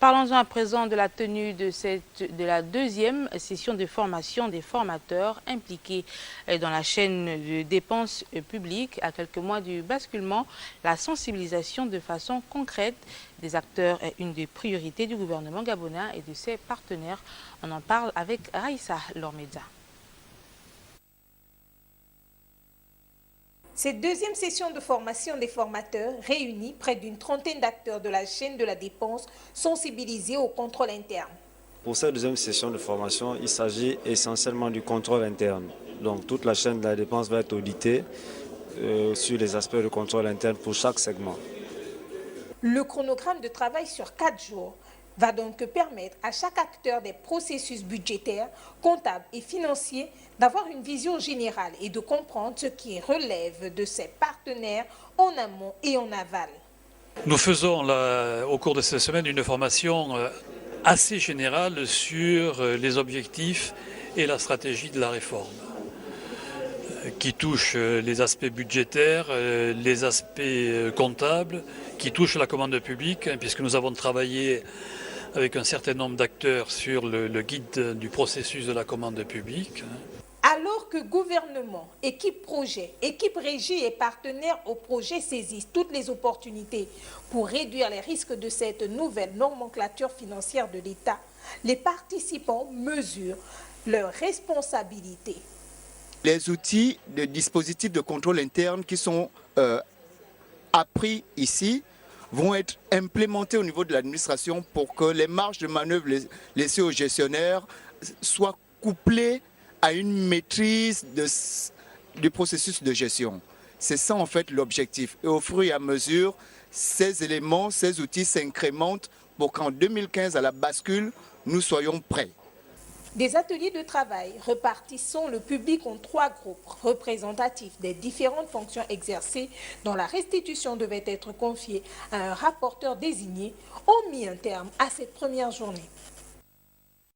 Parlons-en à présent de la tenue de la deuxième session de formation des formateurs impliqués dans la chaîne de dépenses publiques. À quelques mois du basculement, la sensibilisation de façon concrète des acteurs est une des priorités du gouvernement gabonais et de ses partenaires. On en parle avec Raïssa Lormedza. Cette deuxième session de formation des formateurs réunit près d'une trentaine d'acteurs de la chaîne de la dépense sensibilisés au contrôle interne. Pour cette deuxième session de formation, il s'agit essentiellement du contrôle interne. Donc toute la chaîne de la dépense va être auditée sur les aspects de contrôle interne pour chaque segment. Le chronogramme de travail sur 4 jours va donc permettre à chaque acteur des processus budgétaires, comptables et financiers d'avoir une vision générale et de comprendre ce qui relève de ses partenaires en amont et en aval. Nous faisons au cours de cette semaine une formation assez générale sur les objectifs et la stratégie de la réforme, qui touche les aspects budgétaires, les aspects comptables, qui touche la commande publique, puisque nous avons travaillé avec un certain nombre d'acteurs sur le guide du processus de la commande publique. Alors que gouvernement, équipe projet, équipe régie et partenaires au projet saisissent toutes les opportunités pour réduire les risques de cette nouvelle nomenclature financière de l'État, les participants mesurent leurs responsabilités. Les outils de dispositifs de contrôle interne qui sont appris ici vont être implémentés au niveau de l'administration pour que les marges de manœuvre laissées aux gestionnaires soient couplées à une maîtrise du processus de gestion. C'est ça en fait l'objectif. Et au fur et à mesure, ces éléments, ces outils s'incrémentent pour qu'en 2015, à la bascule, nous soyons prêts. Des ateliers de travail repartissant le public en 3 groupes représentatifs des différentes fonctions exercées dont la restitution devait être confiée à un rapporteur désigné ont mis un terme à cette première journée.